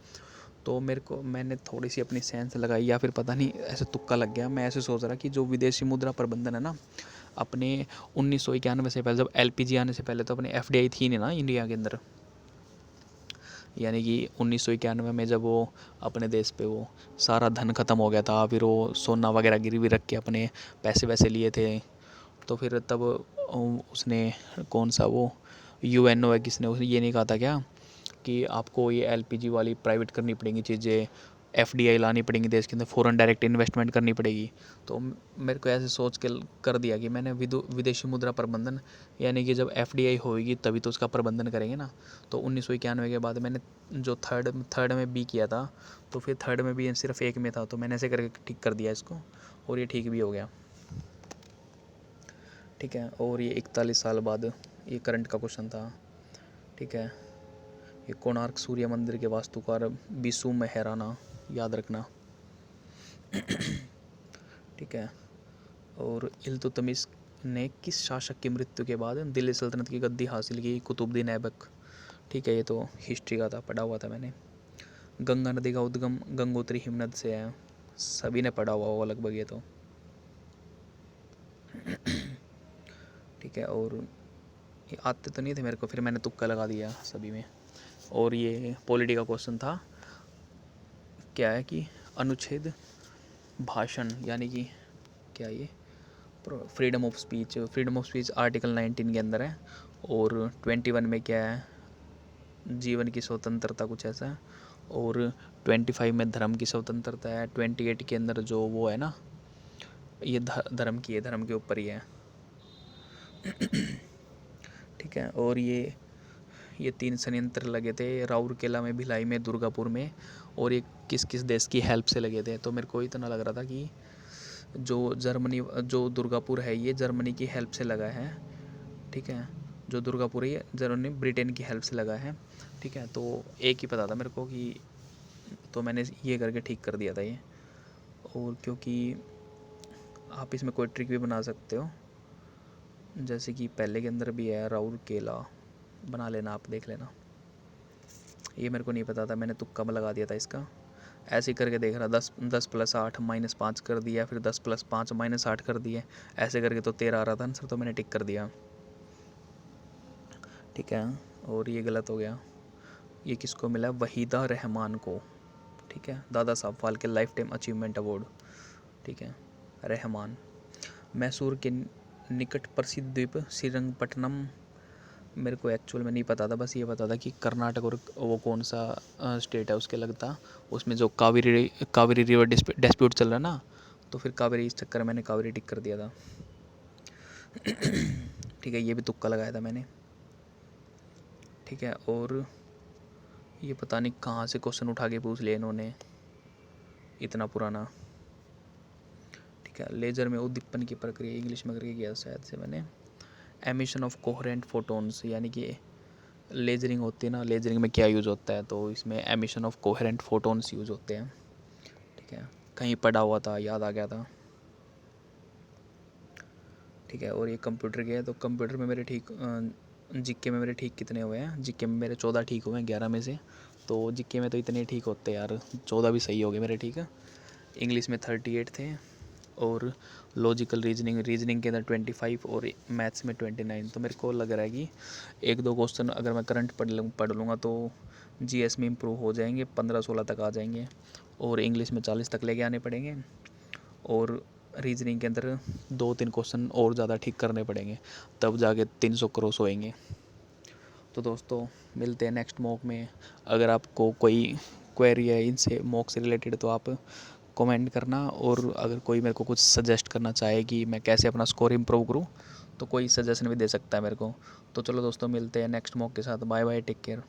तो मैंने थोड़ी सी अपनी सेंस लगाई, या फिर पता नहीं ऐसे तुक्का लग गया, मैं ऐसे सोच रहा कि जो विदेशी मुद्रा प्रबंधन है ना, अपने 1991 से पहले, जब एलपीजी आने से पहले, तो अपने एफडीआई थी नहीं ना इंडिया के अंदर। यानी कि 1991 में जब वो अपने देश पे वो सारा धन ख़त्म हो गया था, फिर वो सोना वगैरह गिरवी रख के अपने पैसे वैसे लिए थे, तो फिर तब उसने कौन सा वो यूएनओ है, किसने उसने ये नहीं कहा था क्या कि आपको ये एलपीजी वाली प्राइवेट करनी पड़ेंगी चीज़ें, एफडीआई लानी पड़ेंगी देश के अंदर, फॉरेन डायरेक्ट इन्वेस्टमेंट करनी पड़ेगी। तो मेरे को ऐसे सोच के कर दिया कि मैंने विदेशी मुद्रा प्रबंधन, यानी कि जब एफडीआई होएगी तभी तो उसका प्रबंधन करेंगे ना। तो 1991 के बाद मैंने जो थर्ड में बी किया था, तो फिर थर्ड में भी सिर्फ एक में था, तो मैंने ऐसे करके ठीक कर दिया इसको, और ये ठीक भी हो गया। ठीक है, और ये 41 साल बाद ये करंट का क्वेश्चन था। ठीक है, ये कोणार्क सूर्य मंदिर के वास्तुकार बिसु मेहराना, याद रखना। ठीक है, और इल्तुतमिश ने किस शासक की मृत्यु के बाद दिल्ली सल्तनत की गद्दी हासिल की, कुतुबुद्दीन ऐबक। ठीक है, ये तो हिस्ट्री का था, पढ़ा हुआ था मैंने। गंगा नदी का उद्गम गंगोत्री हिमनद से है, सभी ने पढ़ा हुआ होगा लगभग ये तो। ठीक है, और ये आते तो नहीं थे मेरे को, फिर मैंने तुक्का लगा दिया सभी में। और ये पॉलिटी का क्वेश्चन था, क्या है कि अनुच्छेद भाषण, यानी कि क्या ये फ्रीडम ऑफ स्पीच आर्टिकल 19 के अंदर है, और 21 में क्या है, जीवन की स्वतंत्रता कुछ ऐसा है, और 25 में धर्म की स्वतंत्रता है, 28 के अंदर जो वो है ना, ये धर्म की है, धर्म के ऊपर ही है। ठीक है, और ये 3 संयंत्र लगे थे राउरकेला में, भिलाई में, दुर्गापुर में, और ये किस किस देश की हेल्प से लगे थे। तो मेरे को इतना लग रहा था कि जो दुर्गापुर है ये जर्मनी की हेल्प से लगा है। ठीक है, जो दुर्गापुर है ये जर्मनी ब्रिटेन की हेल्प से लगा है। ठीक है, तो एक ही पता था मेरे को कि, तो मैंने ये करके ठीक कर दिया था ये। और क्योंकि आप इसमें कोई ट्रिक भी बना सकते हो, जैसे कि पहले के अंदर भी है राउरकेला, बना लेना, आप देख लेना। ये मेरे को नहीं पता था, मैंने तुक्का में लगा दिया था इसका, ऐसे ही करके देख रहा, 10 + 8 -5 कर दिया, फिर 10 + 5 -8 कर दिए, ऐसे करके तो 13 आ रहा था आंसर, तो मैंने टिक कर दिया। ठीक है, और ये गलत हो गया। ये किसको मिला, वहीदा रहमान को। ठीक है, Dada Saheb Phalke life time achievement award. ठीक है, रहमान। मैसूर के निकट प्रसिद्ध द्वीप श्रीरंगपट्टनम, मेरे को एक्चुअल में नहीं पता था, बस ये पता था कि कर्नाटक और वो कौन सा स्टेट है उसके लगता, उसमें जो कावेरी रिवर डिस्प्यूट चल रहा ना, तो फिर कावेरी, इस चक्कर में मैंने कावेरी टिक कर दिया था। ठीक है, ये भी तुक्का लगाया था मैंने। ठीक है, और ये पता नहीं कहाँ से क्वेश्चन उठा के पूछ लिया इन्होंने, इतना पुराना। ठीक है, लेजर में उद्दीपन की प्रक्रिया, इंग्लिश में करके किया शायद से मैंने। एमिशन ऑफ कोहेरेंट फोटोन्स, यानी कि लेजरिंग होती है ना, लेजरिंग में क्या यूज़ होता है, तो इसमें emission of coherent photons use होते हैं। ठीक है, कहीं पढ़ा हुआ था, याद आ गया था। ठीक है, और ये कंप्यूटर के है, तो कंप्यूटर में मेरे ठीक जीके में मेरे ठीक कितने हुए हैं, जीके में मेरे 14 ठीक हुए हैं 11 में से। तो जीके में तो इतने ठीक होते हैं यार, 14 भी सही हो गए मेरे। ठीक है, इंग्लिश में 38 थे, और लॉजिकल रीजनिंग के अंदर 25, और मैथ्स में 29। तो मेरे को लग रहा है कि 1-2 क्वेश्चन अगर मैं करंट पढ़ लूँगा तो जीएस में इम्प्रूव हो जाएंगे, 15-16 तक आ जाएंगे, और इंग्लिश में 40 तक लेके आने पड़ेंगे, और रीजनिंग के अंदर 2-3 क्वेश्चन और ज़्यादा ठीक करने पड़ेंगे, तब जाके 300 क्रॉस होएंगे। तो दोस्तों मिलते हैं नेक्स्ट मॉक में। अगर आपको कोई क्वेरी है इनसे मॉक से रिलेटेड, तो आप कमेंट करना। और अगर कोई मेरे को कुछ सजेस्ट करना चाहे कि मैं कैसे अपना स्कोर इम्प्रूव करूँ, तो कोई सजेशन भी दे सकता है मेरे को। तो चलो दोस्तों, मिलते हैं नेक्स्ट मॉक के साथ। Bye bye, take care.